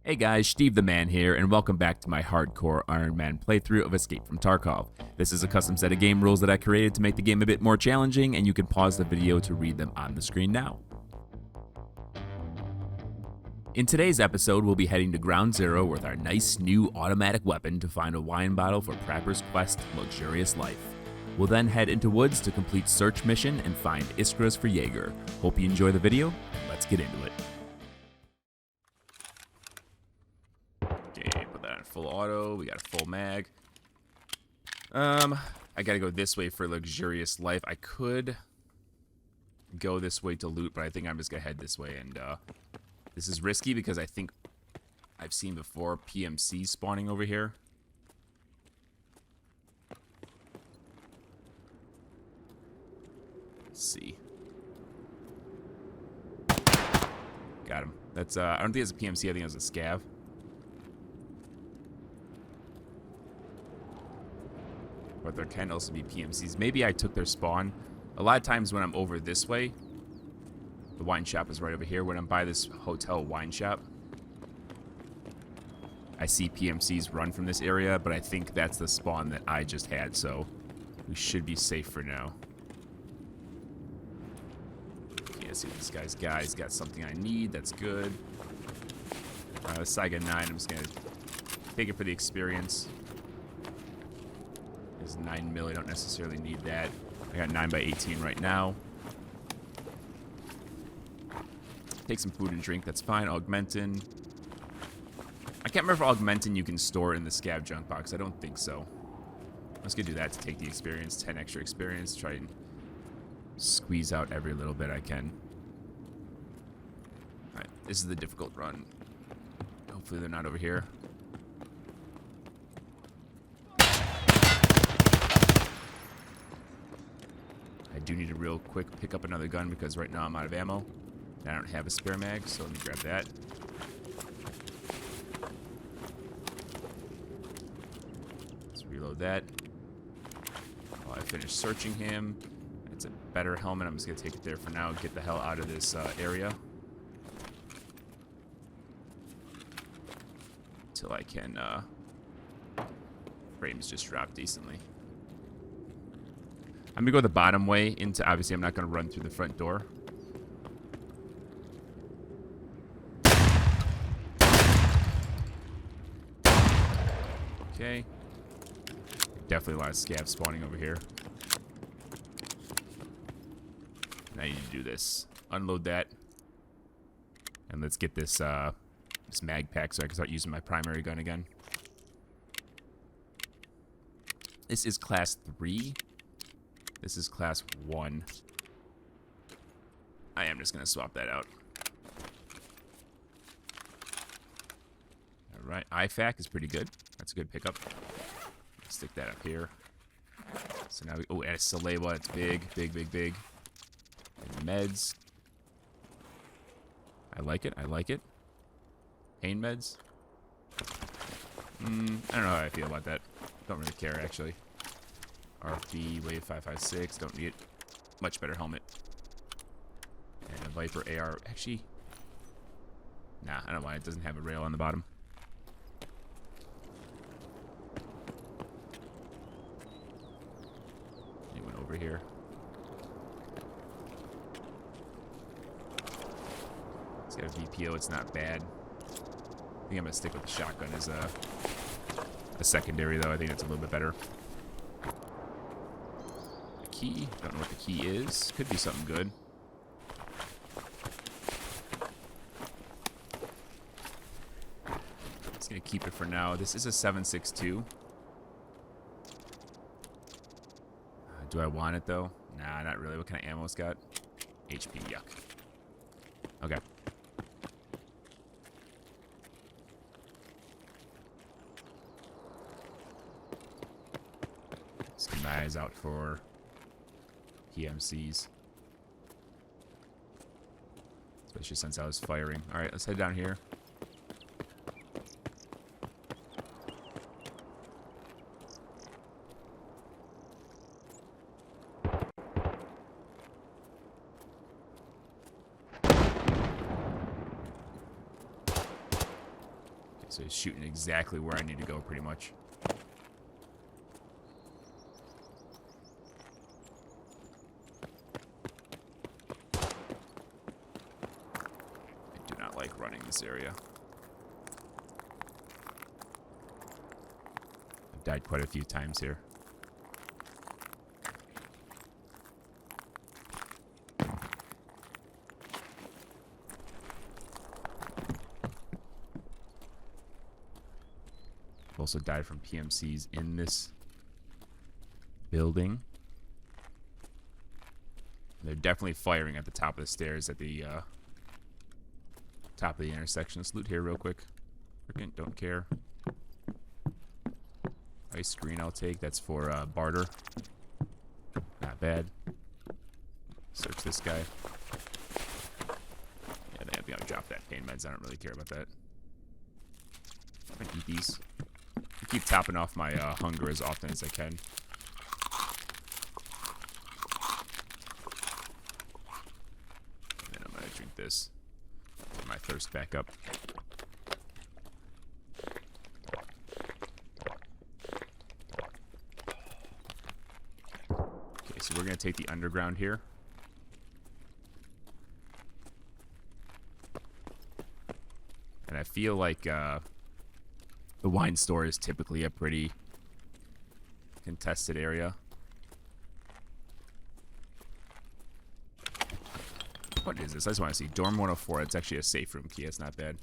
Hey guys, Steve the Man here, and welcome back to my hardcore Iron Man playthrough of Escape from Tarkov. This is a custom set of game rules that I created to make the game a bit more challenging, and you can pause the video to read them on the screen now. In today's episode, we'll be heading to Ground Zero with our nice new automatic weapon to find a wine bottle for Prapper's quest, Luxurious Life. We'll then head into woods to complete search mission and find Iskras for Jaeger. Hope you enjoy the video, and let's get into it. Okay, put that on full auto. We got a full mag. I gotta go this way for Luxurious Life. I could go this way to loot, but I think I'm just gonna head this way. And this is risky because I think I've seen before PMC spawning over here. Let's see. Got him. That's I don't think it's a PMC. I think it was a scav. But there can also be PMCs. Maybe I took their spawn. A lot of times when I'm over this way, the wine shop is right over here. When I'm by this hotel wine shop, I see PMCs run from this area, but I think that's the spawn that I just had, so we should be safe for now. Can't see what this guy's got. He's got something I need. That's good. Saiga 9, I'm just going to take it for the experience. Is 9 mil, I don't necessarily need that. I got 9x18 right now. Take some food and drink, that's fine. Augmentin. I can't remember if Augmentin you can store in the scav junk box. I don't think so. Let's go do that to take the experience. 10 extra experience. Try and squeeze out every little bit I can. Alright, this is the difficult run. Hopefully they're not over here. I do need to real quick pick up another gun because right now I'm out of ammo. And I don't have a spare mag, so let me grab that. Let's reload that. While I finish searching him. It's a better helmet. I'm just going to take it there for now and get the hell out of this area. Until I can... frames just drop decently. I'm going to go the bottom way into... Obviously, I'm not going to run through the front door. Okay. Definitely a lot of scavs spawning over here. Now I need to do this. Unload that. And let's get this, this mag pack so I can start using my primary gun again. This is class 3. This is class 1. I am just going to swap that out. Alright, IFAC is pretty good. That's a good pickup. Stick that up here. So now we... Oh, and a Salewa. It's big, big, big, big. And meds. I like it. I like it. Pain meds. I don't know how I feel about that. Don't really care, actually. RFB, Wave 556, don't need it. Much better helmet. And a Viper AR. Actually, nah, I don't want it. It doesn't have a rail on the bottom. Anyone over here? It's got a VPO, it's not bad. I think I'm going to stick with the shotgun as a secondary, though. I think it's a little bit better. Key. Don't know what the key is. Could be something good. Just gonna keep it for now. This is a 7.62. Do I want it though? Nah, not really. What kind of ammo it's got? HP. Yuck. Okay. Let's keep my eyes out for PMCs. Especially since I was firing. Alright, let's head down here. So he's shooting exactly where I need to go, pretty much. I do not like running this area. I've died quite a few times here. Also died from PMCs in this building. They're definitely firing at the top of the stairs at the top of the intersection. Let's loot here real quick. Freaking don't care. Ice screen I'll take. That's for Barter. Not bad. Search this guy. Yeah, they have to drop that pain meds. I don't really care about that. I'm gonna eat these. I keep topping off my hunger as often as I can. And then I'm gonna drink this. Get my thirst back up. Okay, so we're gonna take the underground here. And I feel like the wine store is typically a pretty contested area. What is this? I just want to see. Dorm 104. It's actually a safe room key. It's not bad.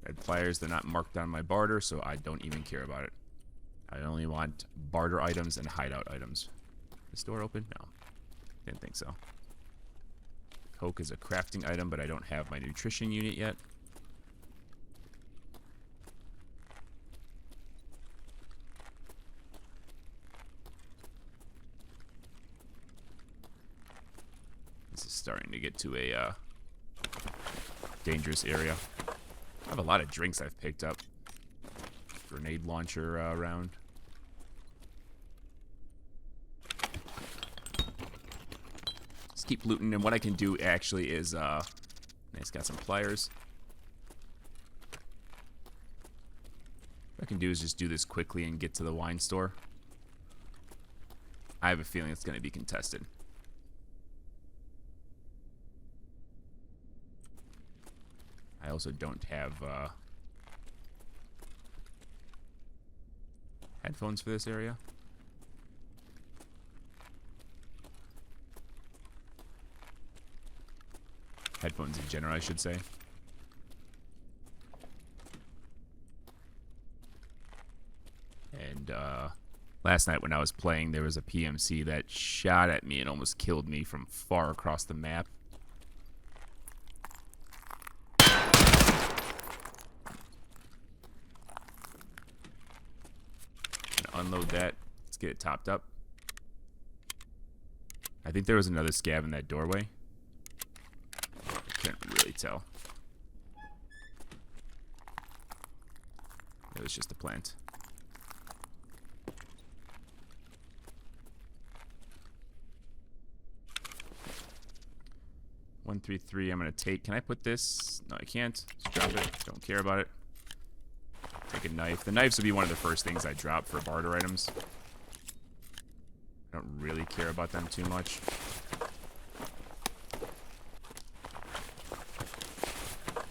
Red pliers. They're not marked on my barter, so I don't even care about it. I only want barter items and hideout items. Is this door open? No. Didn't think so. Coke is a crafting item, but I don't have my nutrition unit yet. This is starting to get to a dangerous area. I have a lot of drinks I've picked up. Grenade launcher round. Just keep looting, and what I can do actually is, nice, got some pliers. What I can do is just do this quickly and get to the wine store. I have a feeling it's going to be contested. I also don't have headphones for this area. Headphones in general, I should say. And last night when I was playing, there was a PMC that shot at me and almost killed me from far across the map. Unload that. Let's get it topped up. I think there was another scav in that doorway. I can't really tell. It was just a plant. $133 I'm gonna take. Can I put this? No, I can't. Just drop it. Don't care about it. Take a knife. The knives would be one of the first things I drop for barter items. I don't really care about them too much.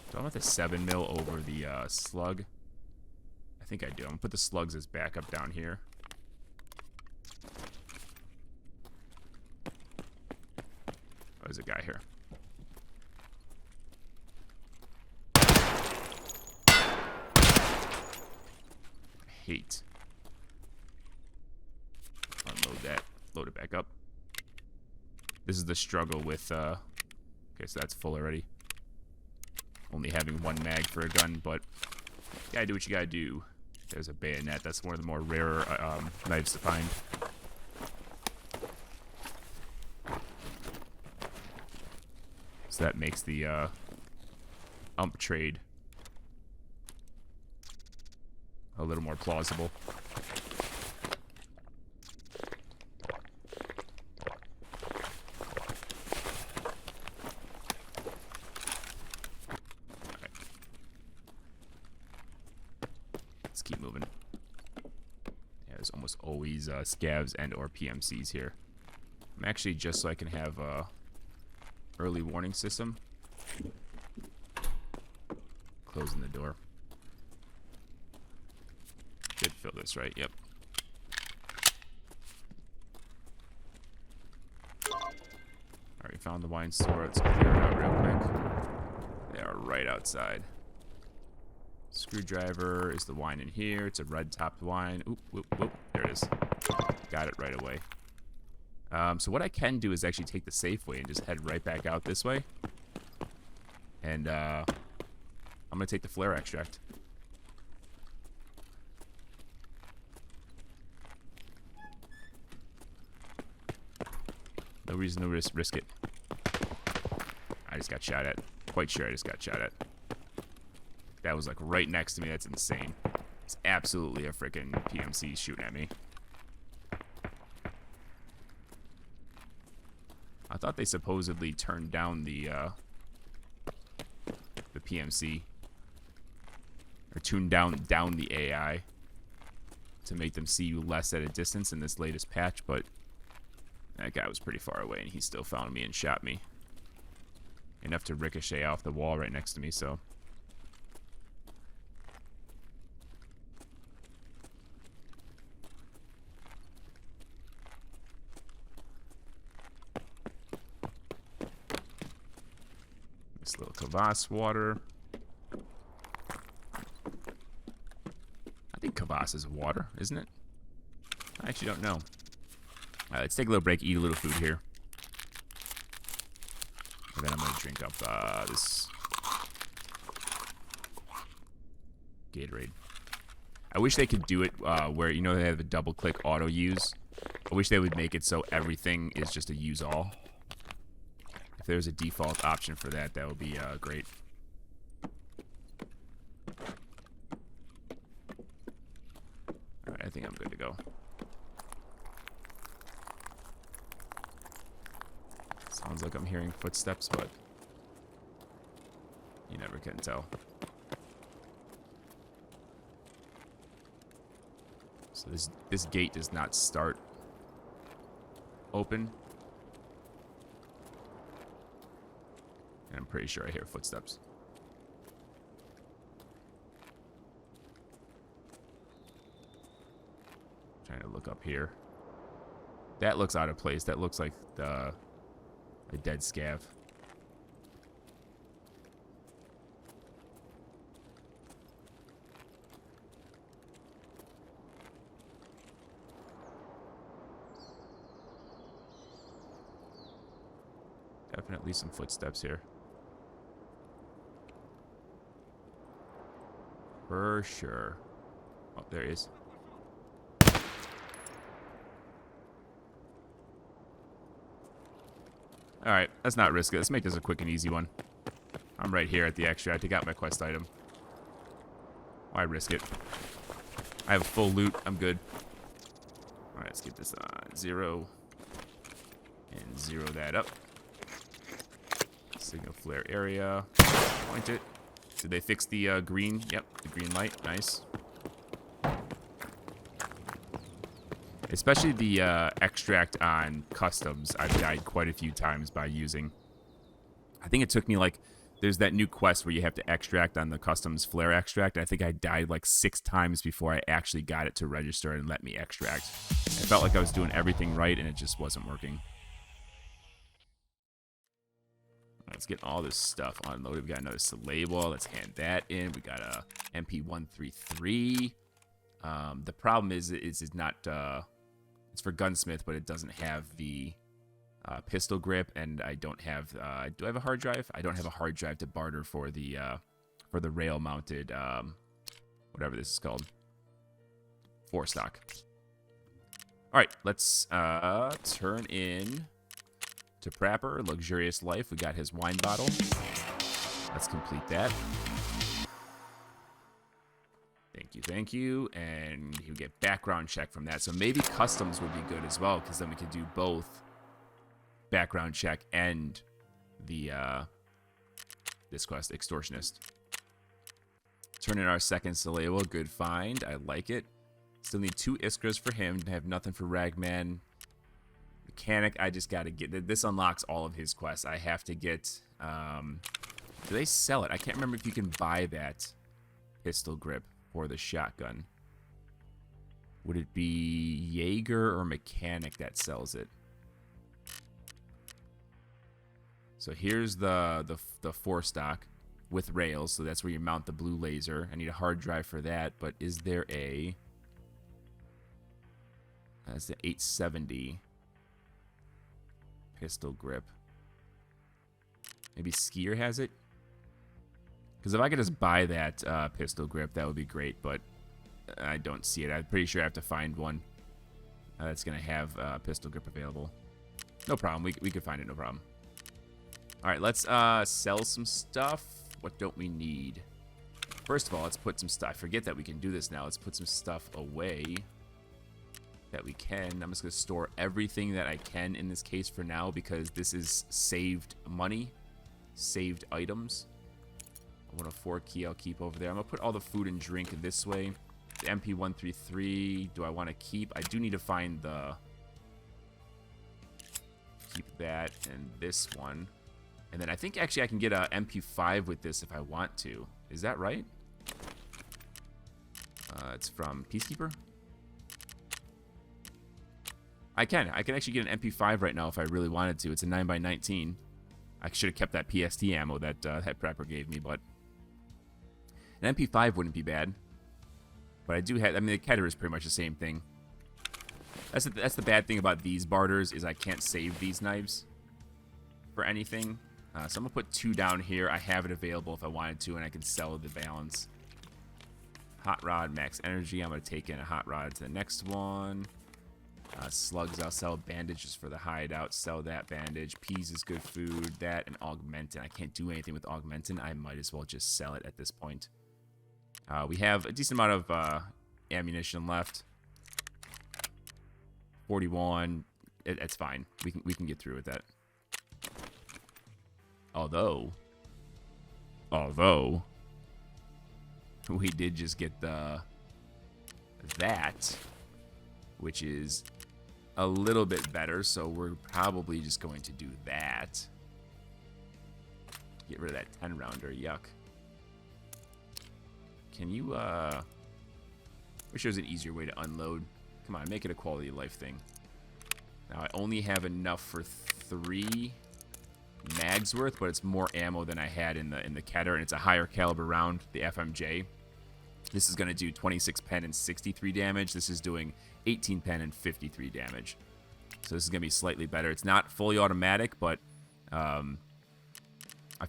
Do I want the 7mm over the slug? I think I do. I'm gonna put the slugs as backup down here. Oh, there's a guy here. Hate. Unload that. Load it back up. This is the struggle with, okay, so that's full already. Only having one mag for a gun, but you gotta do what you gotta do. There's a bayonet. That's one of the more rarer knives to find. So that makes the ump trade a little more plausible. Let's keep moving. Yeah, there's almost always scavs and or PMCs here. I'm actually, just so I can have a early warning system, closing the door. Did fill this, right? Yep. Alright, found the wine store. Let's clear it out real quick. They are right outside. Screwdriver. Is the wine in here? It's a red-topped wine. Oop, whoop, whoop. There it is. Got it right away. So what I can do is actually take the safe way and just head right back out this way. And I'm going to take the flare extract. No reason to risk it. I just got shot at. Quite sure I just got shot at. That was like right next to me. That's insane. It's absolutely a freaking PMC shooting at me. I thought they supposedly turned down the PMC, or tuned down the AI to make them see you less at a distance in this latest patch, but that guy was pretty far away and he still found me and shot me. Enough to ricochet off the wall right next to me, so. This little kvass water. I think kvass is water, isn't it? I actually don't know. Let's take a little break, eat a little food here. And then I'm going to drink up this Gatorade. I wish they could do it where, you know, they have a double-click auto-use. I wish they would make it so everything is just a use-all. If there's a default option for that, that would be great. Alright, I think I'm good to go. Sounds like I'm hearing footsteps, but you never can tell. So this gate does not start open. And I'm pretty sure I hear footsteps. Trying to look up here. That looks out of place. That looks like a dead scav. Definitely some footsteps here. For sure. Oh, there he is. Alright, let's not risk it. Let's make this a quick and easy one. I'm right here at the extract. I got my quest item. Why risk it? I have full loot. I'm good. Alright, let's get this on 0. And 0 that up. Signal flare area. Point it. Did they fix the green? Yep, the green light. Nice. Especially the extract on customs, I've died quite a few times by using. I think it took me like, there's that new quest where you have to extract on the customs flare extract. I think I died like 6 times before I actually got it to register and let me extract. I felt like I was doing everything right and it just wasn't working. Let's get all this stuff unloaded. We got another label. Let's hand that in. We got a MP133. The problem is it's not... it's for gunsmith, but it doesn't have the pistol grip, and I don't have. Do I have a hard drive? I don't have a hard drive to barter for the rail-mounted, whatever this is called, 4-stock. All right, let's turn in to Prapper, Luxurious Life. We got his wine bottle. Let's complete that. Thank you, and you get background check from that. So maybe customs would be good as well, because then we could do both background check and the this quest, Extortionist. Turn in our second Salewa. Good find. I like it. Still need 2 Iskras for him. I have nothing for Ragman. Mechanic, I just got to get... This unlocks all of his quests. I have to get... do they sell it? I can't remember if you can buy that pistol grip for the shotgun. Would it be Jaeger or Mechanic that sells it? So here's the 4-stock with rails. So that's where you mount the blue laser. I need a hard drive for that. But is there a... That's the 870 pistol grip. Maybe Skier has it? Because if I could just buy that pistol grip, that would be great. But I don't see it. I'm pretty sure I have to find one that's going to have pistol grip available. No problem. We could find it, no problem. All right, let's sell some stuff. What don't we need? First of all, let's put some stuff. I forget that we can do this now. Let's put some stuff away that we can. I'm just going to store everything that I can in this case for now because this is saved money, saved items. I want a 4 key I'll keep over there. I'm going to put all the food and drink this way. The MP133, do I want to keep? I do need to find the... Keep that and this one. And then I think actually I can get a MP5 with this if I want to. Is that right? It's from Peacekeeper. I can actually get an MP5 right now if I really wanted to. It's a 9x19. I should have kept that PST ammo that that Prepper gave me, but an MP5 wouldn't be bad. But I do have, I mean, the Keter is pretty much the same thing. That's the bad thing about these barters is I can't save these knives for anything. So I'm going to put 2 down here. I have it available if I wanted to, and I can sell the balance. Hot Rod, max energy. I'm going to take in a Hot Rod to the next one. Slugs, I'll sell. Bandages for the hideout. Sell that bandage. Peas is good food. That and Augmentin. I can't do anything with Augmentin. I might as well just sell it at this point. We have a decent amount of ammunition left. 41. It's fine. We can get through with that. Although we did just get that, which is a little bit better, so we're probably just going to do that. Get rid of that 10-rounder, yuck. Can you, wish there was an easier way to unload. Come on, make it a quality of life thing. Now, I only have enough for 3 mags worth, but it's more ammo than I had in the Keter, and it's a higher caliber round, the FMJ. This is going to do 26 pen and 63 damage. This is doing 18 pen and 53 damage. So this is going to be slightly better. It's not fully automatic, but I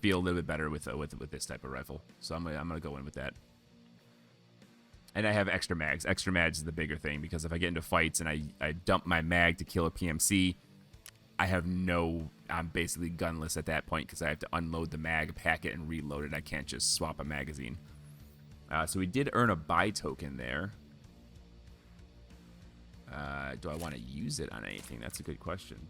feel a little bit better with this type of rifle. So I'm gonna go in with that. And I have extra mags. Extra mags is the bigger thing, because if I get into fights and I dump my mag to kill a PMC, I'm basically gunless at that point because I have to unload the mag, pack it, and reload it. I can't just swap a magazine. So we did earn a buy token there. Do I want to use it on anything? That's a good question.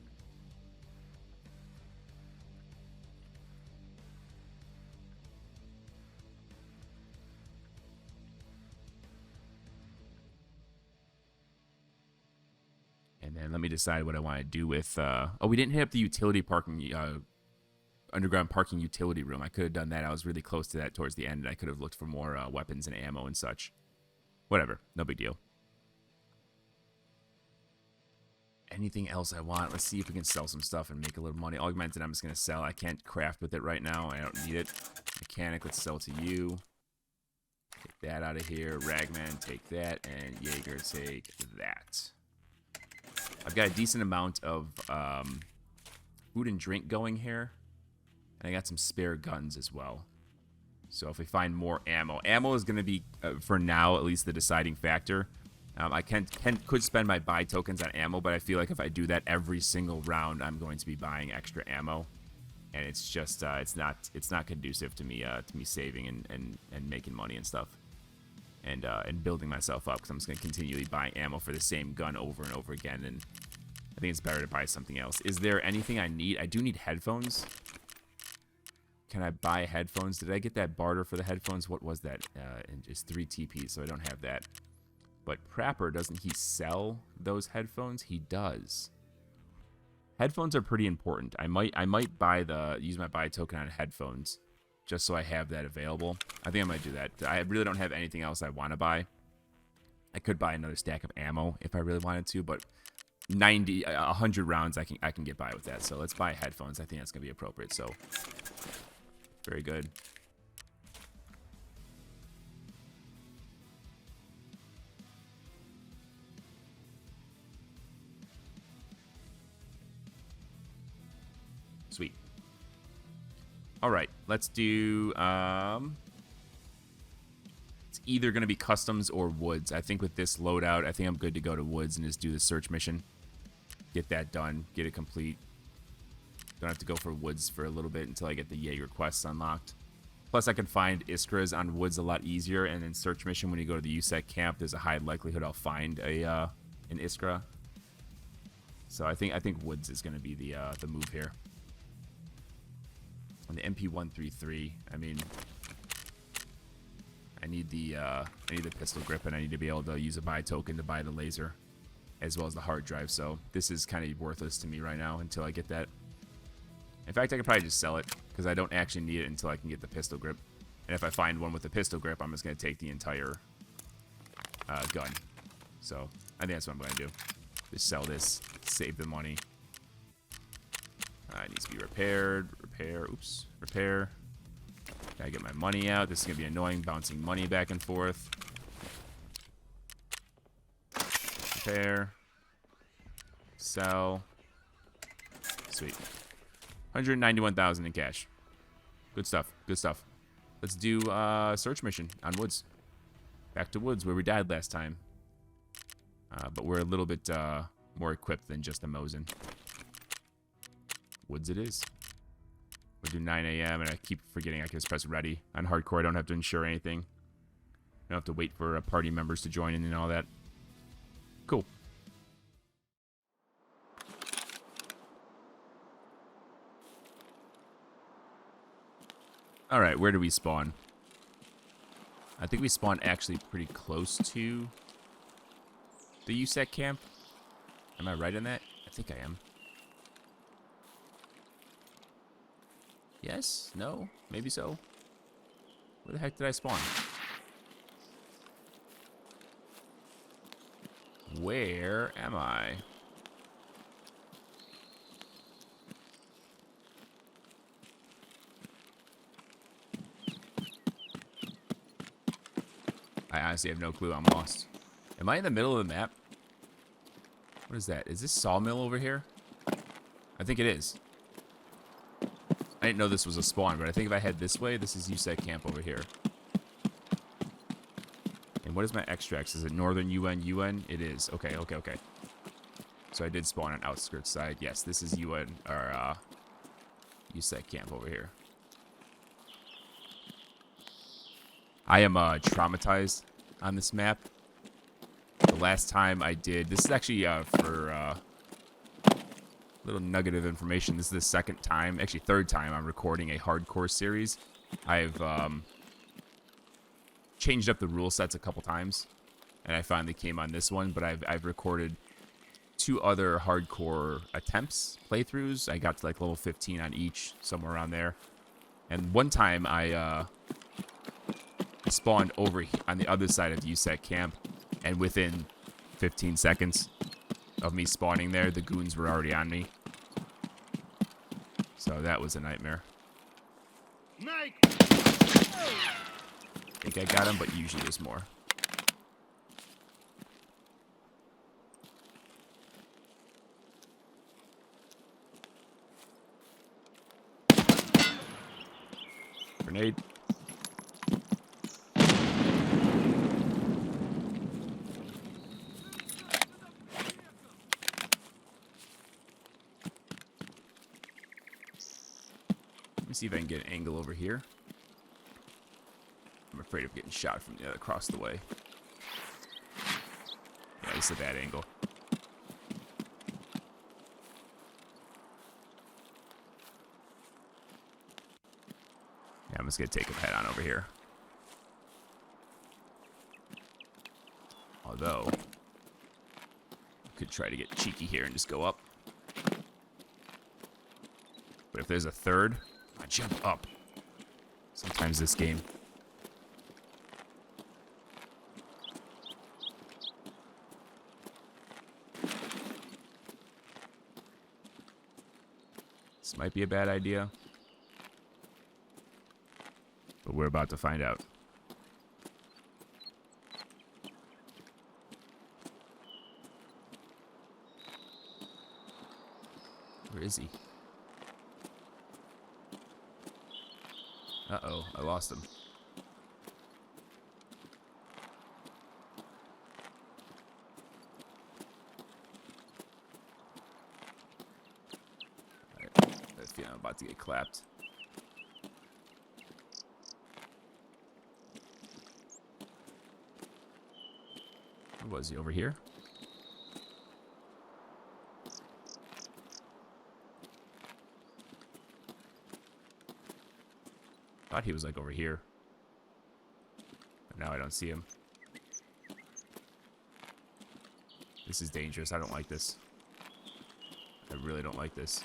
And then let me decide what I want to do with... oh, we didn't hit up the utility parking... underground parking utility room. I could have done that. I was really close to that towards the end, and I could have looked for more weapons and ammo and such. Whatever. No big deal. Anything else I want? Let's see if we can sell some stuff and make a little money. Augmented, I'm just going to sell. I can't craft with it right now. I don't need it. Mechanic, let's sell to you. Take that out of here. Ragman, take that. And Jaeger, take that. I've got a decent amount of food and drink going here. And I got some spare guns as well. So if we find more ammo. Ammo is going to be, for now, at least the deciding factor. I could spend my buy tokens on ammo, but I feel like if I do that every single round, I'm going to be buying extra ammo. And it's just, it's not conducive to me saving and making money and stuff. And building myself up, because I'm just going to continually buy ammo for the same gun over and over again. And I think it's better to buy something else. Is there anything I need? I do need headphones. can I buy headphones? Did I get that barter for the headphones? What was that? It's 3 TPs, so I don't have that. But Prapper, doesn't he sell those headphones? He does. Headphones are pretty important. I might use my buy token on headphones just so I have that available. I think I might do that. I really don't have anything else I want to buy. I could buy another stack of ammo if I really wanted to, but 100 rounds I can get by with that. So let's buy headphones. I think that's gonna be appropriate. So very good. Sweet. All right, let's do it's either going to be customs or woods. I think with this loadout, I think I'm good to go to woods and just do the search mission. Get that done, get it complete. Don't have to go for woods for a little bit until I get the Jaeger quests unlocked. Plus, I can find Iskras on woods a lot easier, and in search mission, when you go to the USEC camp, there's a high likelihood I'll find an Iskra. So I think woods is going to be the move here. And the MP133, I mean, I need the pistol grip, and I need to be able to use a buy token to buy the laser, as well as the hard drive. So this is kind of worthless to me right now until I get that. In fact, I could probably just sell it because I don't actually need it until I can get the pistol grip. And if I find one with the pistol grip, I'm just going to take the entire gun. So I think that's what I'm going to do. Just sell this, save the money. It needs to be repaired. Repair. Gotta get my money out. This is gonna be annoying, bouncing money back and forth. Repair. Sell. Sweet. 191,000 in cash. Good stuff. Good stuff. Let's do search mission on woods. Back to woods where we died last time. But we're a little bit more equipped than just a Mosin. Woods it is. We'll do 9 a.m. and I keep forgetting I can just press ready. On hardcore, I don't have to ensure anything. I don't have to wait for party members to join in and all that. Cool. Alright, where do we spawn? I think we spawn actually pretty close to the USEC camp. Am I right in that? I think I am. Yes? No? Maybe so? Where the heck did I spawn? Where am I? I honestly have no clue. I'm lost. Am I in the middle of the map? What is that? Is this sawmill over here? I think it is. I didn't know this was a spawn, but I think if I head this way, this is USEC camp over here. And what is my extracts? Is it Northern UN? It is. Okay. So I did spawn on outskirts side. Yes, this is UN, or USEC camp over here. I am traumatized on this map. The last time I did... This is actually for... little nugget of information. This is the second time, actually third time, I'm recording a hardcore series. I've changed up the rule sets a couple times, and I finally came on this one. But I've recorded 2 other hardcore attempts, playthroughs. I got to like level 15 on each, somewhere around there. And one time I spawned over on the other side of the USEC camp, and within 15 seconds of me spawning there, the goons were already on me. So that was a nightmare. I think I got him, but usually there's more. Grenade. See if I can get an angle over here. I'm afraid of getting shot from the other across the way. Yeah, this is a bad angle. I'm just going to take him head on over here. Although, I could try to get cheeky here and just go up. But if there's a third, I jump up. Sometimes this game. This might be a bad idea. But we're about to find out. Where is he? Uh-oh, I lost him. Alright, I feel I'm about to get clapped. Where was he? Over here? Thought he was like over here. But now I don't see him. This is dangerous. I don't like this. I really don't like this.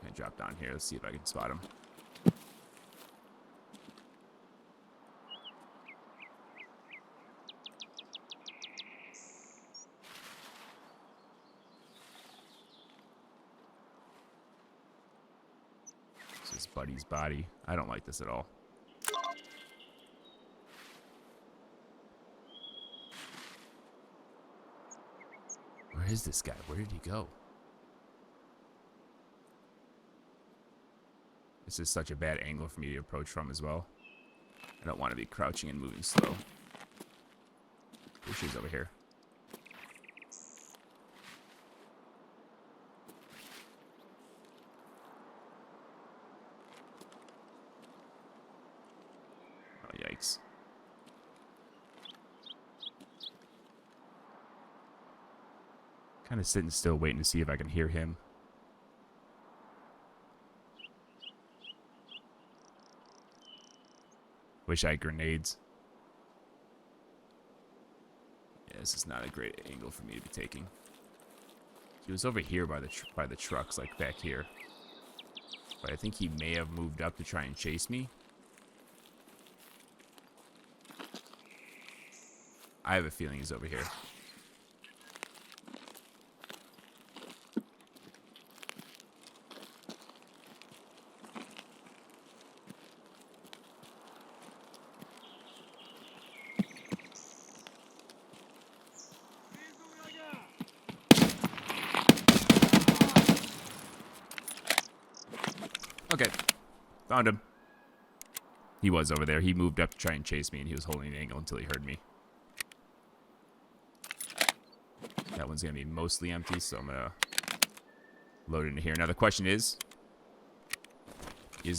I drop down here. Let's see if I can spot him. This is Buddy's body. I don't like this at all. Where is this guy? Where did he go? This is such a bad angle for me to approach from as well. I don't want to be crouching and moving slow. She's over here. Oh, yikes. Kind of sitting still, waiting to see if I can hear him. Wish I had grenades. Yeah, this is not a great angle for me to be taking. He was over here by the trucks, like back here. But I think he may have moved up to try and chase me. I have a feeling he's over here. Okay, found him. He was over there. He moved up to try and chase me, and he was holding an angle until he heard me. That one's going to be mostly empty, so I'm going to load it into here. Now, the question is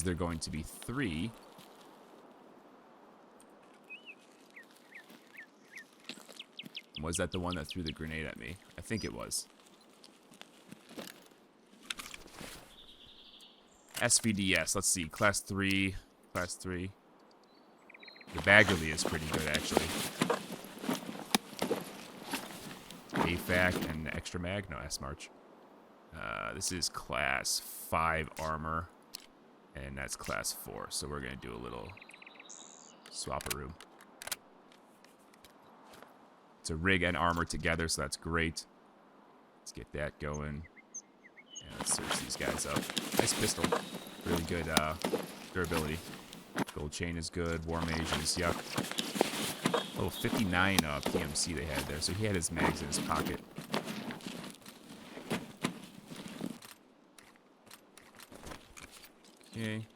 there going to be 3? Was that the one that threw the grenade at me? I think it was. SVDS, let's see, class 3, class 3. The Baggerly is pretty good, actually. AFAC and extra mag, no, S-March. This is class 5 armor, and that's class 4, so we're going to do a little swap-a-room. It's a rig and armor together, so that's great. Let's get that going. And let's search these guys up. Nice pistol. Really good durability. Gold chain is good. War mage is yuck. Oh, 59 PMC they had there. So he had his mags in his pocket. Okay.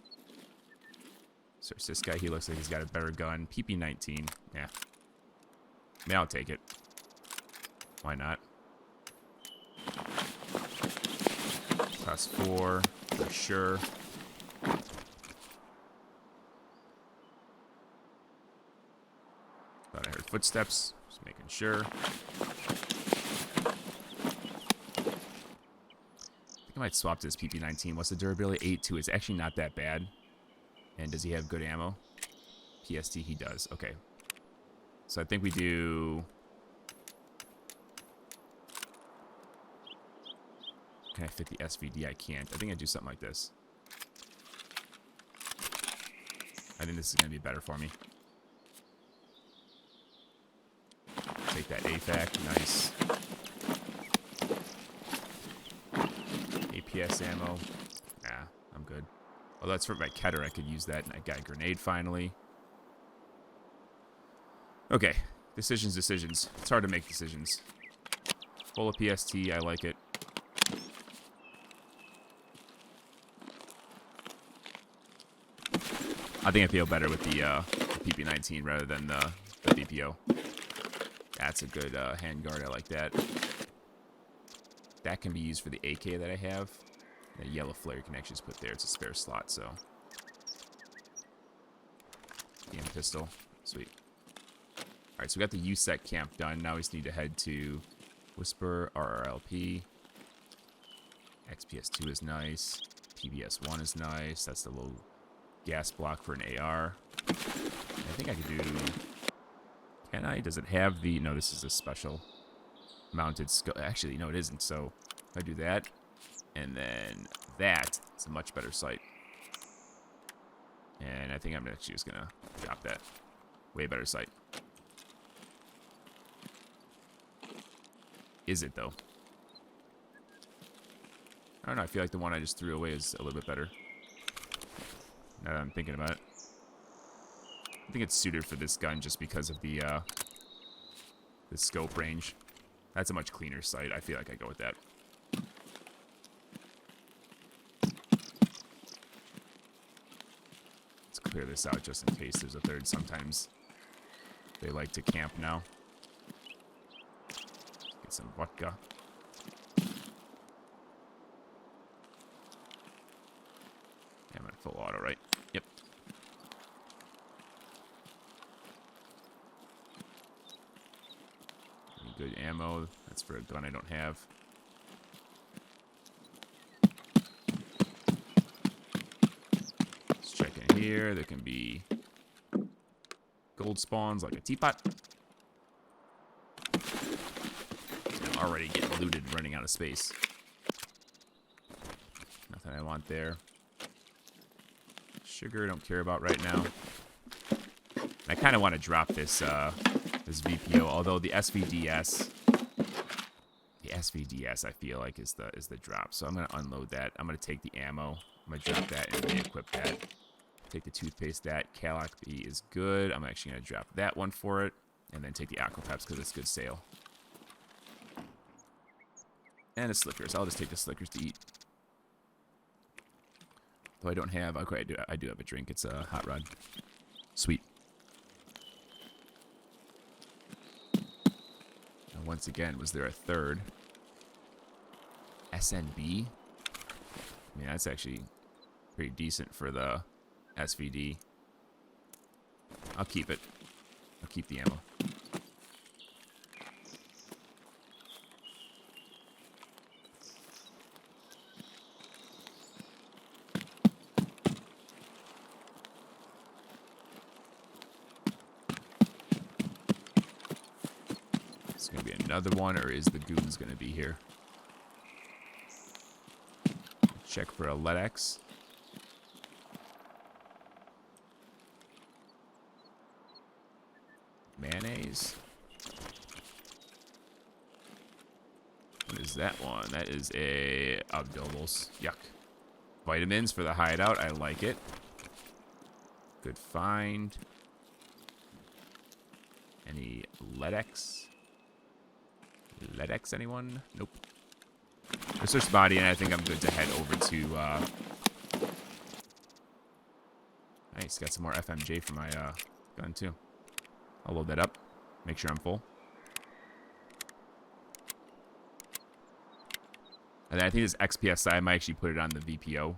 Search this guy. He looks like he's got a better gun. PP-19. Yeah. I mean, I'll take it. Why not? Class 4, for sure. Thought I heard footsteps. Just making sure. I might swap to this PP19. What's the durability? 8.2. It's actually not that bad. And does he have good ammo? PST, he does. Okay. So I think we do... Can I fit the SVD? I can't. I think I do something like this. I think this is going to be better for me. Take that AFAC. Nice. APS ammo. Nah, I'm good. Oh, that's for my Keter. I could use that. And I got a grenade finally. Okay. Decisions. It's hard to make decisions. Full of PST. I like it. I think I feel better with the PP19 rather than the BPO. That's a good handguard. I like that. That can be used for the AK that I have. The yellow flare can actually just put there. It's a spare slot, so. DM pistol. Sweet. Alright, so we got the USEC camp done. Now we just need to head to Whisper, RRLP. XPS2 is nice. PBS1 is nice. That's the low gas block for an AR. I think I could do... Can I? Does it have the... No, this is a special mounted scope. Actually, no, it isn't. So if I do that, and then that, it's a much better sight. And I think I'm actually just going to drop that. Way better sight. Is it, though? I don't know. I feel like the one I just threw away is a little bit better. Now that I'm thinking about it. I think it's suited for this gun just because of the scope range. That's a much cleaner sight. I feel like I go with that. Let's clear this out just in case there's a third. Sometimes they like to camp now. Get some vodka. I'm at full auto, right? Yep. Any good ammo? That's for a gun I don't have. Let's check in here. There can be gold spawns like a teapot. I'm already getting looted running out of space. Nothing I want there. Sugar, don't care about right now. I kind of want to drop this this VPO, although the SVDS, I feel like is the drop. So I'm gonna unload that. I'm gonna take the ammo. I'm gonna drop that and re-equip that. Take the toothpaste. That Calac B is good. I'm actually gonna drop that one for it, and then take the Aquapeps because it's good sale. And the Slickers. I'll just take the Slickers to eat. Though I don't have... Okay, I do have a drink. It's a hot rod. Sweet. And once again, was there a third? SNB? I mean, that's actually pretty decent for the SVD. I'll keep it. I'll keep the ammo. Another one, or is the goons going to be here? Check for a LEDX. Mayonnaise. What is that one? That is a abdominals. Yuck. Vitamins for the hideout. I like it. Good find. Any LEDX? LEDX, anyone? Nope. Research body, and I think I'm good to head over to, Nice, got some more FMJ for my, gun, too. I'll load that up. Make sure I'm full. And then I think this XPSI, I might actually put it on the VPO.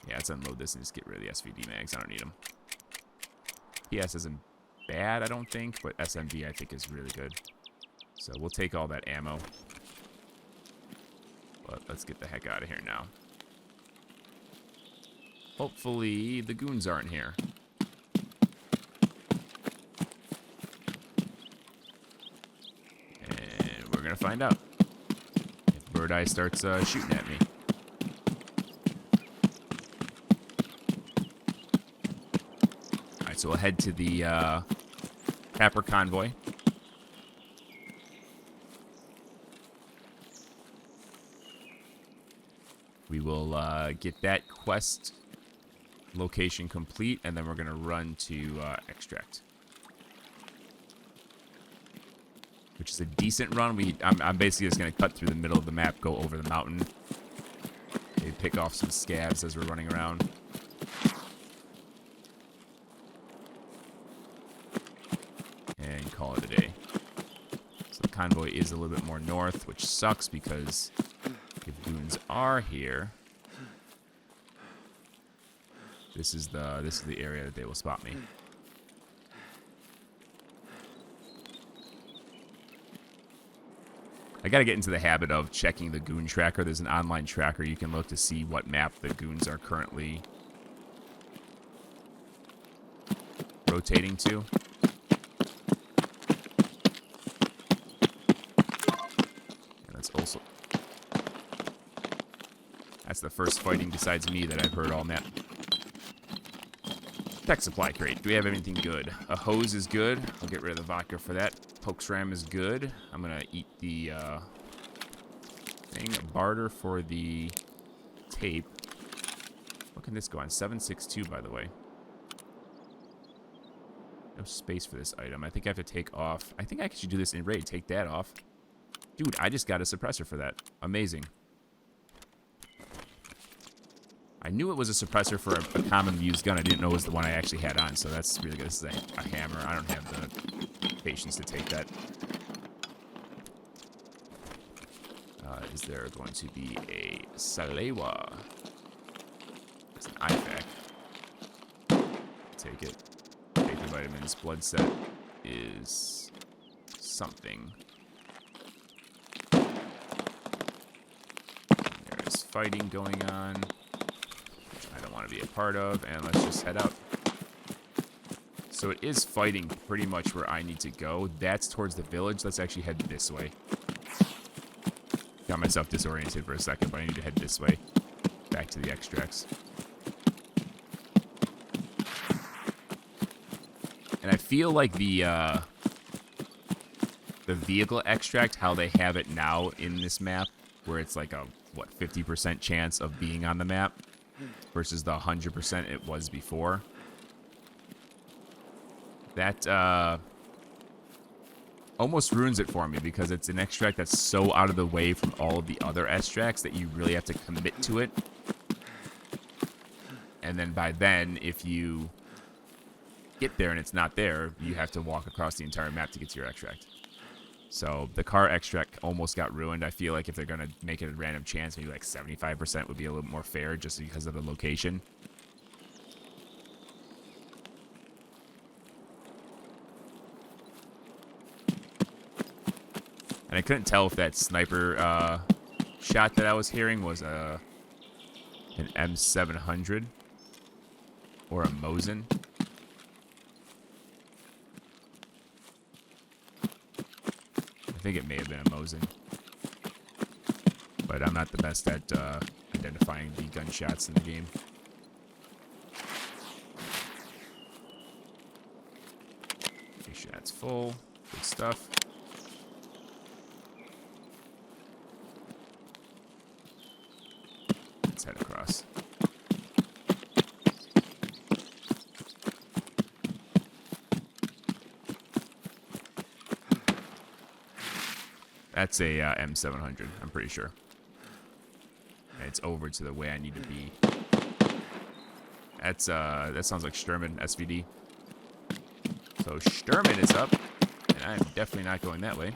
Yeah, let's unload this and just get rid of the SVD mags. I don't need them. PS isn't bad, I don't think, but SMG I think is really good. So we'll take all that ammo. But let's get the heck out of here now. Hopefully the goons aren't here. And we're going to find out if Bird Eye starts shooting at me. Alright, so we'll head to the Capper convoy. We will get that quest location complete, and then we're going to run to extract. Which is a decent run. I'm basically just going to cut through the middle of the map, go over the mountain. Maybe pick off some scavs as we're running around. And call it a day. So the convoy is a little bit more north, which sucks because if goons are here, this is the area that they will spot me. I gotta get into the habit of checking the goon tracker. There's an online tracker you can look to see what map the goons are currently rotating to. And that's also... That's the first fighting besides me that I've heard all map. Tech supply crate. Do we have anything good? A hose is good. I'll get rid of the vodka for that. Pokes ram is good. I'm gonna eat the thing. Barter for the tape. What can this go on? 762, by the way. No space for this item. I think I have to take off. I think I should do this in raid. Take that off. Dude, I just got a suppressor for that. Amazing. I knew it was a suppressor for a common used gun. I didn't know it was the one I actually had on, so that's really good. This is a hammer. I don't have the patience to take that. Is there going to be a Salewa? It's an IFAC. Take it. Take the vitamins. Blood set is something. There's fighting going on. I don't want to be a part of, and let's just head out. So it is fighting pretty much where I need to go. That's towards the village. Let's actually head this way. Got myself disoriented for a second, but I need to head this way. Back to the extracts. And I feel like the vehicle extract, how they have it now in this map, where it's like a, what, 50% chance of being on the map, versus the 100% it was before. That almost ruins it for me, because it's an extract that's so out of the way from all of the other extracts that you really have to commit to it. And then by then, if you get there and it's not there, you have to walk across the entire map to get to your extract. So the car extract almost got ruined. I feel like if they're going to make it a random chance, maybe like 75% would be a little more fair just because of the location. And I couldn't tell if that sniper shot that I was hearing was an M700 or a Mosin. I think it may have been a Mosin. But I'm not the best at identifying the gunshots in the game. Okay, shots full. Good stuff. Let's head across. That's a M700, I'm pretty sure. And it's over to the way I need to be. That's that sounds like Sturman SVD. So Sturman is up, and I'm definitely not going that way.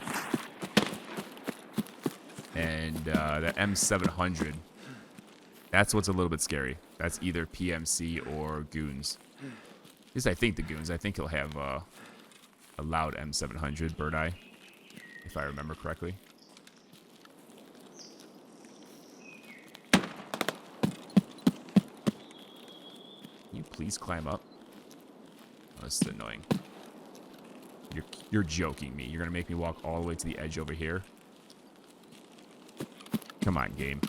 And that M700, that's what's a little bit scary. That's either PMC or goons. At least I think the goons. I think he'll have a loud M700 Bird Eye, if I remember correctly. you please climb up? Oh, this is annoying. You're joking me. You're going to make me walk all the way to the edge over here? Come on, game.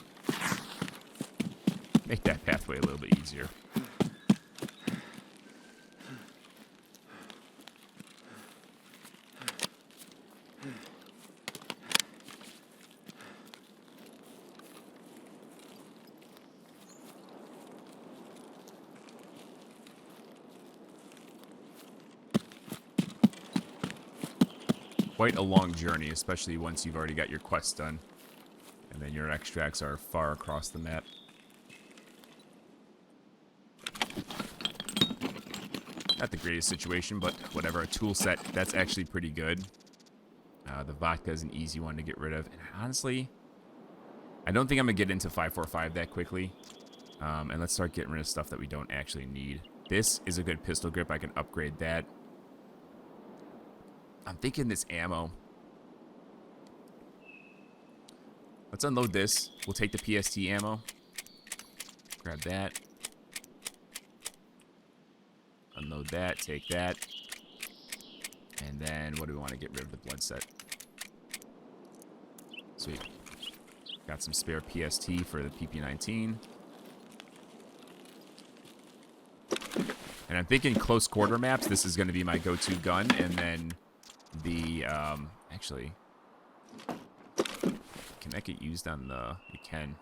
Make that pathway a little bit easier. Quite a long journey, especially once you've already got your quest done. And then your extracts are far across the map. Not the greatest situation, but whatever. A tool set, that's actually pretty good. The vodka is an easy one to get rid of. And honestly, I don't think I'm going to get into 545 that quickly. And let's start getting rid of stuff that we don't actually need. This is a good pistol grip. I can upgrade that. I'm thinking this ammo. Let's unload this. We'll take the PST ammo. Grab that. Unload that. Take that. And then what do we want to get rid of? The blood set. Sweet. Got some spare PST for the PP19. And I'm thinking close quarter maps. This is going to be my go-to gun. And then the, actually, can that get used on the, it can.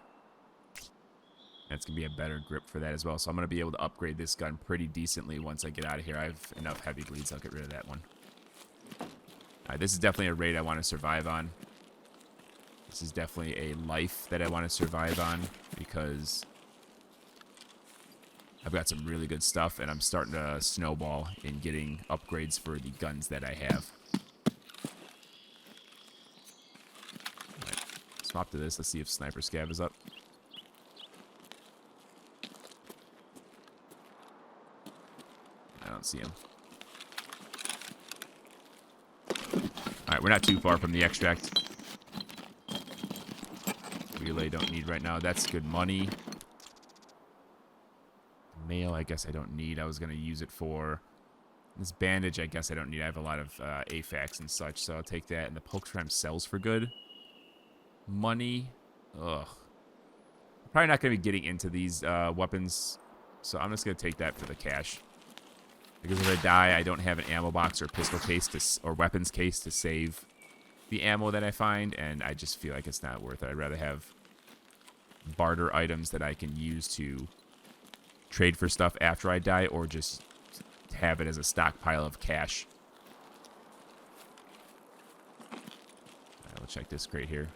That's going to be a better grip for that as well. So I'm going to be able to upgrade this gun pretty decently once I get out of here. I have enough heavy bleeds. I'll get rid of that one. Alright, this is definitely a raid I want to survive on. This is definitely a life that I want to survive on because I've got some really good stuff and I'm starting to snowball in getting upgrades for the guns that I have. Swap to this. Let's see if Sniper Scav is up. I don't see him. Alright, we're not too far from the extract. Relay don't need right now. That's good money. Mail, I guess I don't need. I was going to use it for... This bandage, I guess I don't need. I have a lot of AFAX and such, so I'll take that. And the poke tram sells for good. Money. Ugh. Probably not going to be getting into these weapons, so I'm just going to take that for the cash. Because if I die, I don't have an ammo box or pistol case or weapons case to save the ammo that I find, and I just feel like it's not worth it. I'd rather have barter items that I can use to trade for stuff after I die, or just have it as a stockpile of cash. Alright, we'll check this crate here.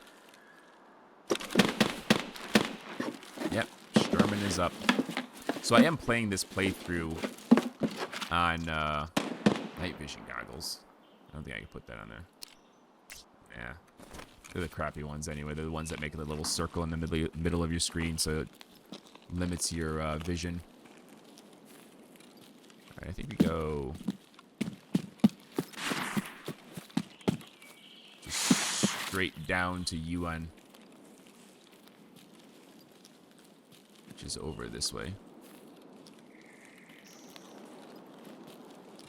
Yep, Sherman is up. So I am playing this playthrough on night vision goggles. I don't think I can put that on there. Yeah. They're the crappy ones anyway. They're the ones that make the little circle in the middle of your screen, so it limits your vision. Alright, I think we go... just straight down to UN. Which is over this way.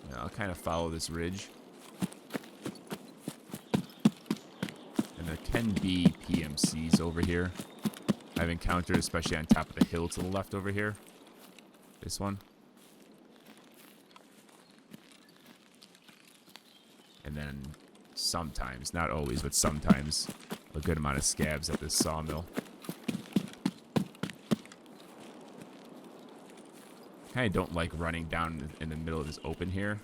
Yeah, I'll kind of follow this ridge. And there can be PMCs over here. I've encountered, especially on top of the hill to the left over here. This one. And then sometimes, not always, but sometimes, a good amount of scavs at this sawmill. I kind of don't like running down in the middle of this open here.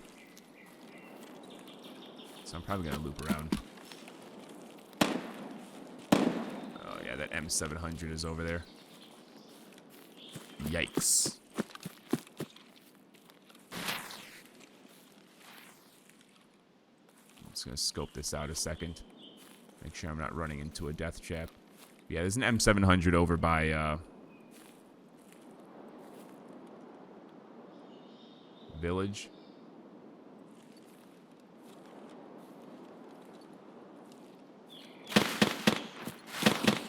So I'm probably going to loop around. Oh yeah, that M700 is over there. Yikes. I'm just going to scope this out a second. Make sure I'm not running into a death trap. Yeah, there's an M700 over by... village.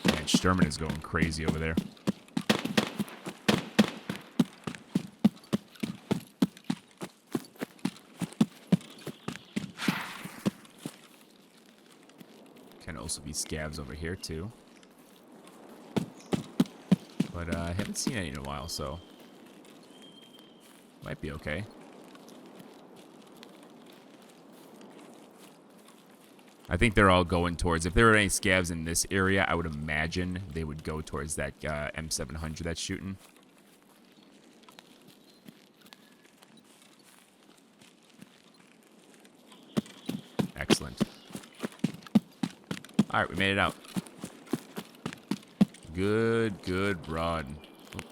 Man, Sturman is going crazy over there. also be scavs over here too. But I haven't seen any in a while, so might be okay. I think they're all going towards, if there were any scavs in this area, I would imagine they would go towards that M700 that's shooting. Excellent. Alright, we made it out. Good run. Oop,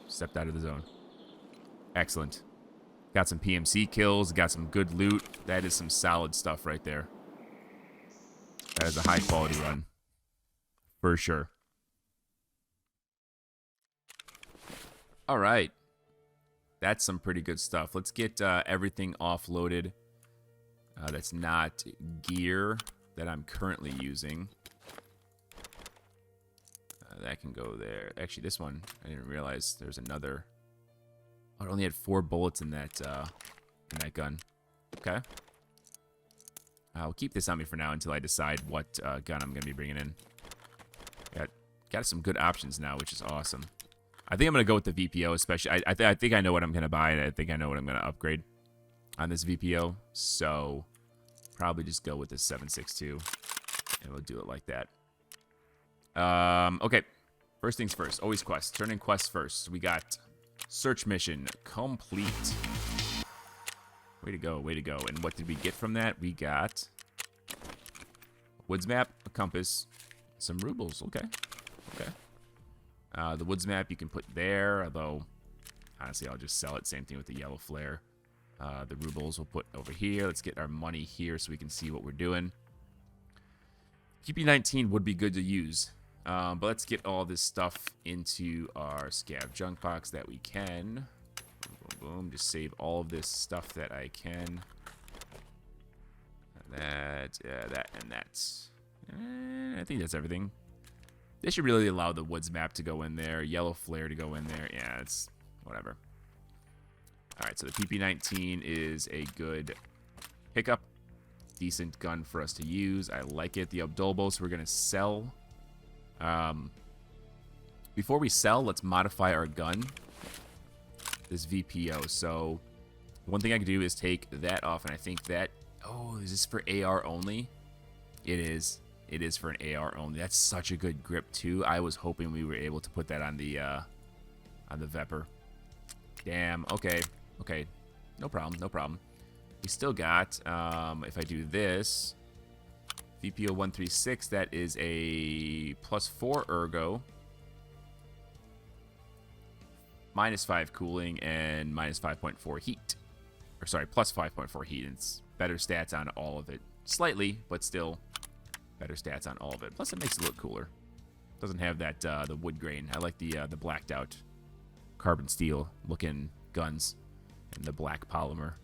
stepped out of the zone. Excellent. Got some PMC kills, got some good loot. That is some solid stuff right there. That is a high quality run. For sure. Alright. That's some pretty good stuff. Let's get everything offloaded. That's not gear that I'm currently using. That can go there. Actually, this one, I didn't realize there's another. Oh, it only had 4 bullets in that gun. Okay. I'll keep this on me for now until I decide what gun I'm going to be bringing in. Got some good options now, which is awesome. I think I'm going to go with the VPO, especially. I think I know what I'm going to buy, and I think I know what I'm going to upgrade on this VPO. So, probably just go with the 7.62, and we'll do it like that. Okay. First things first. Always quest. Turn in quests first. We got search mission complete. Way to go. Way to go. And what did we get from that? We got a woods map, a compass, some rubles. Okay. Okay. The woods map you can put there, although honestly I'll just sell it. Same thing with the yellow flare. The rubles we'll put over here. Let's get our money here so we can see what we're doing. PP19 would be good to use. But let's get all this stuff into our scav junk box that we can. Boom, boom, boom. Just save all of this stuff that I can. That, and that. I think that's everything. They should really allow the woods map to go in there. Yellow flare to go in there. Yeah, it's whatever. Alright, so the PP19 is a good pickup. Decent gun for us to use. I like it. The Abdolbos we're going to sell. Before we sell, let's modify our gun. This VPO. So, one thing I can do is take that off, and I think that... Oh, is this for AR only? It is. It is for an AR only. That's such a good grip, too. I was hoping we were able to put that on the Vepr. Damn. Okay. Okay. No problem. No problem. We still got, if I do this, VPO 136, that is a +4 ergo, -5 cooling, and -5.4 heat. Or sorry, +5.4 heat. It's better stats on all of it. Slightly, but still better stats on all of it. Plus, it makes it look cooler. Doesn't have that the wood grain. I like the blacked out carbon steel looking guns and the black polymer.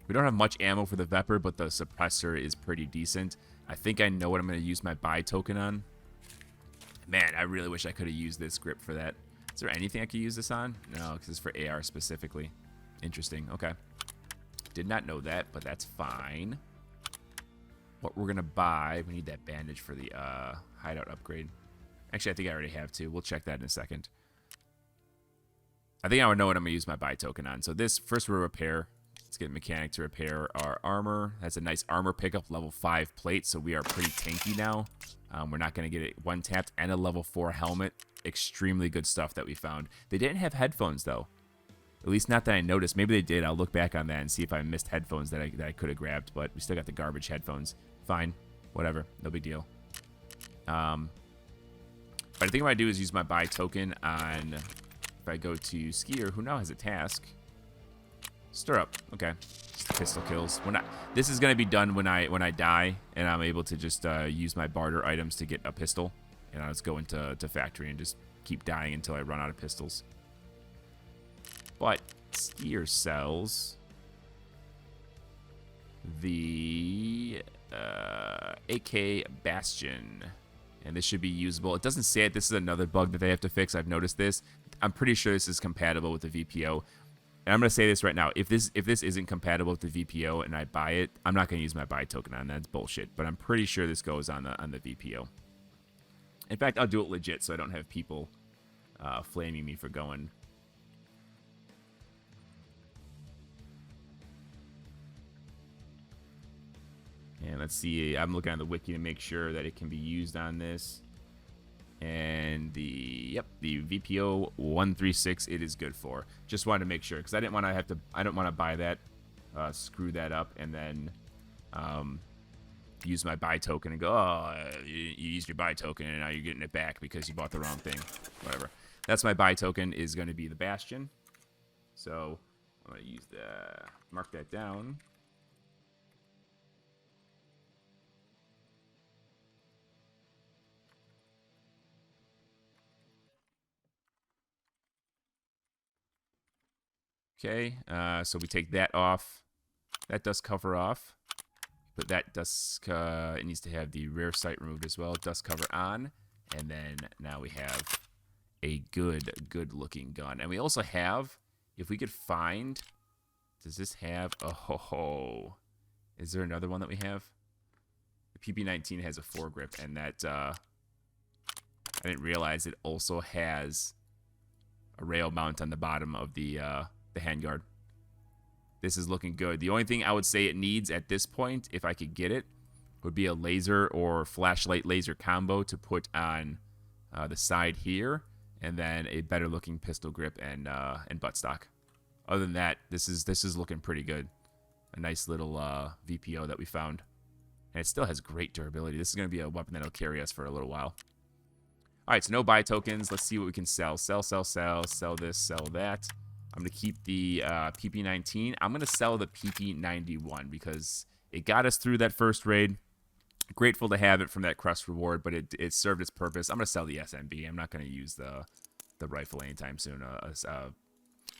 We don't have much ammo for the Vepr, but the suppressor is pretty decent. I think I know what I'm going to use my buy token on. Man, I really wish I could have used this grip for that. Is there anything I could use this on? No, because it's for AR specifically. Interesting. Okay. Did not know that, but that's fine. What we're going to buy, we need that bandage for the hideout upgrade. Actually, I think I already have to. We'll check that in a second. I think I would know what I'm going to use my buy token on. So this, first we'll repair. Let's get a mechanic to repair our armor. That's a nice armor pickup, level 5 plate, so we are pretty tanky now. We're not going to get it one-tapped, and a level 4 helmet. Extremely good stuff that we found. They didn't have headphones, though. At least not that I noticed. Maybe they did. I'll look back on that and see if I missed headphones that I could have grabbed, but we still got the garbage headphones. Fine. Whatever. No big deal. But I think what I do is use my buy token on... If I go to Skier, who now has a task. Stir up. Okay. Just pistol kills. This is going to be done when I die, and I'm able to just use my barter items to get a pistol. And I'll just go into factory and just keep dying until I run out of pistols. But Skier sells the AK Bastion. And this should be usable. It doesn't say it. This is another bug that they have to fix. I've noticed this. I'm pretty sure this is compatible with the VPO. And I'm gonna say this right now. If this isn't compatible with the VPO and I buy it, I'm not gonna use my buy token on that. That's bullshit. But I'm pretty sure this goes on the VPO. In fact, I'll do it legit so I don't have people flaming me for going. And let's see. I'm looking on the wiki to make sure that it can be used on this. And the VPO 136 it is good for. Just wanted to make sure because I didn't want to have to. I don't want to buy that, screw that up, and then use my buy token and go, oh, you used your buy token and now you're getting it back because you bought the wrong thing. Whatever. That's my buy token is going to be the Bastion. So I'm going to use mark that down. Okay, so we take that off. That does cover off. But that does, it needs to have the rear sight removed as well. Dust cover on. And then now we have a good looking gun. And we also have, if we could find, does this have, oh, is there another one that we have? The PP19 has a foregrip, and that, I didn't realize it also has a rail mount on the bottom of the handguard. This is looking good. The only thing I would say it needs at this point, if I could get it, would be a laser or flashlight laser combo to put on the side here, and then a better looking pistol grip and buttstock. Other than that, this is looking pretty good. A nice little VPO that we found, and it still has great durability. This is going to be a weapon that'll carry us for a little while. All right, so no buy tokens. Let's see what we can sell. Sell this, sell that. I'm going to keep the PP19. I'm going to sell the PP91 because it got us through that first raid. Grateful to have it from that crust reward, but it served its purpose. I'm going to sell the SMB. I'm not going to use the rifle anytime soon, a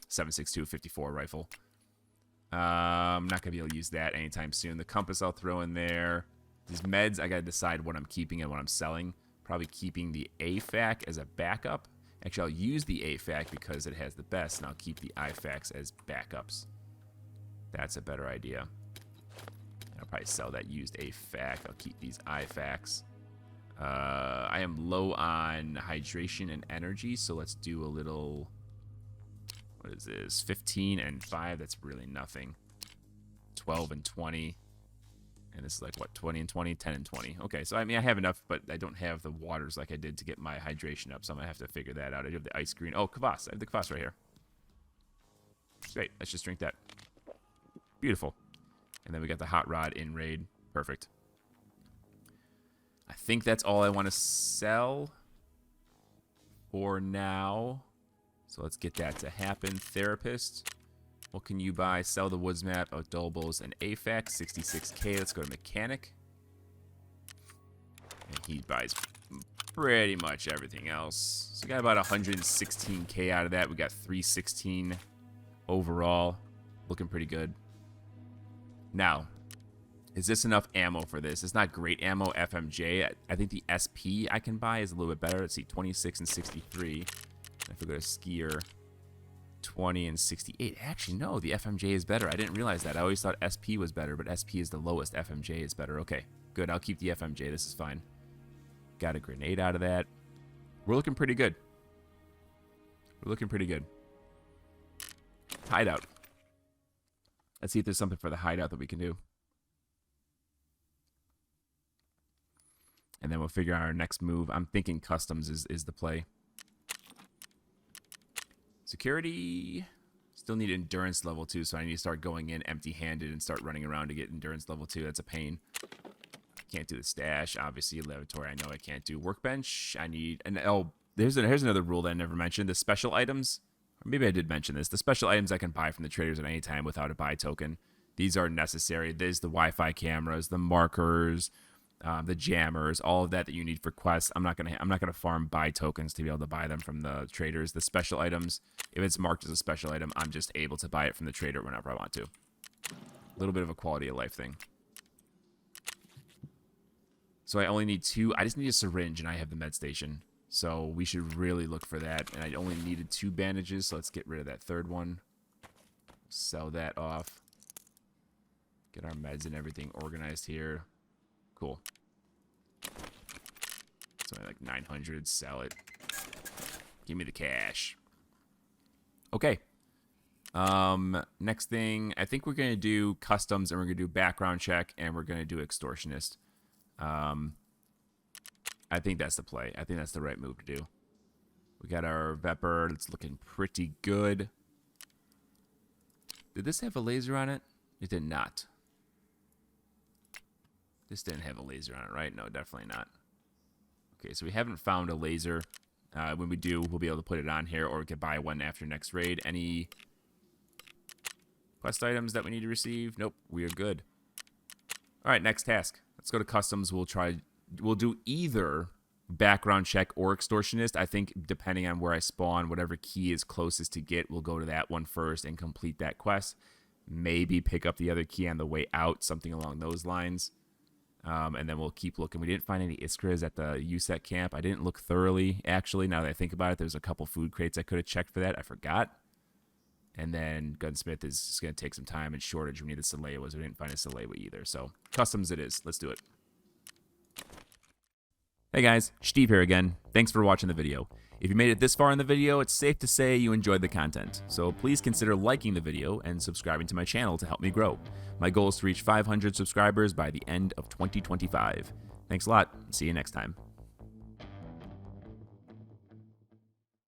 7.62 54 rifle. I'm not going to be able to use that anytime soon. The compass I'll throw in there. These meds, I got to decide what I'm keeping and what I'm selling. Probably keeping the AFAC as a backup. Actually, I'll use the AFAC because it has the best, and I'll keep the IFACs as backups. That's a better idea. I'll probably sell that used AFAC. I'll keep these IFACs. I am low on hydration and energy, so let's do a little... What is this? 15 and 5. That's really nothing. 12 and 20. And this is like, what, 20 and 20? 10 and 20. Okay, so I mean, I have enough, but I don't have the waters like I did to get my hydration up, so I'm going to have to figure that out. I do have the ice green. Oh, kvass. I have the kvass right here. Great. Let's just drink that. Beautiful. And then we got the hot rod in raid. Perfect. I think that's all I want to sell for now. So let's get that to happen. Therapist. What can you buy? Sell the woods map, Adobos, and AFAC. 66k. Let's go to mechanic. And he buys pretty much everything else. So we got about 116k out of that. We got 316 overall. Looking pretty good. Now, is this enough ammo for this? It's not great ammo, FMJ. I think the SP I can buy is a little bit better. Let's see, 26 and 63. If we go to skier, 20 and 68. Actually, no, the FMJ is better. I didn't realize that. I always thought SP was better, but SP is the lowest. FMJ is better. Okay, good. I'll keep the FMJ. This is fine. Got a grenade out of that. We're looking pretty good. We're looking pretty good. Hideout. Let's see if there's something for the hideout that we can do. And then we'll figure out our next move. I'm thinking customs is the play. Security. Still need endurance level 2, so I need to start going in empty-handed and start running around to get endurance level 2. That's a pain. Can't do the stash. Obviously, lavatory I know I can't do. Workbench, I need... And oh, here's another rule that I never mentioned. The special items... Or maybe I did mention this. The special items I can buy from the traders at any time without a buy token. These are necessary. There's the Wi-Fi cameras, the markers... the jammers, all of that you need for quests. I'm not gonna farm buy tokens to be able to buy them from the traders. The special items, if it's marked as a special item, I'm just able to buy it from the trader whenever I want to. A little bit of a quality of life thing. So I only need 2. I just need a syringe, and I have the med station. So we should really look for that. And I only needed 2 bandages, so let's get rid of that third one. Sell that off. Get our meds and everything organized here. Cool. It's only like 900. Sell it. Give me the cash. Okay. Next thing, I think we're going to do customs, and we're going to do background check, and we're going to do extortionist. I think that's the play. I think that's the right move to do. We got our Vepper. It's looking pretty good. Did this have a laser on it? It did not. This didn't have a laser on it, right? No, definitely not. Okay, so we haven't found a laser. When we do, we'll be able to put it on here, or we could buy one after next raid. Any quest items that we need to receive? Nope, we are good. All right, next task. Let's go to customs. We'll do either background check or extortionist. I think depending on where I spawn, whatever key is closest to get, we'll go to that one first and complete that quest. Maybe pick up the other key on the way out, something along those lines. And then we'll keep looking. We didn't find any Iskras at the USEC camp. I didn't look thoroughly, actually. Now that I think about it, there's a couple food crates I could have checked for that. I forgot. And then Gunsmith is just going to take some time, and shortage. We need the Salewas. We didn't find a Salewa either. So customs it is. Let's do it. Hey guys, Steve here again. Thanks for watching the video. If you made it this far in the video, it's safe to say you enjoyed the content. So please consider liking the video and subscribing to my channel to help me grow. My goal is to reach 500 subscribers by the end of 2025. Thanks a lot. See you next time.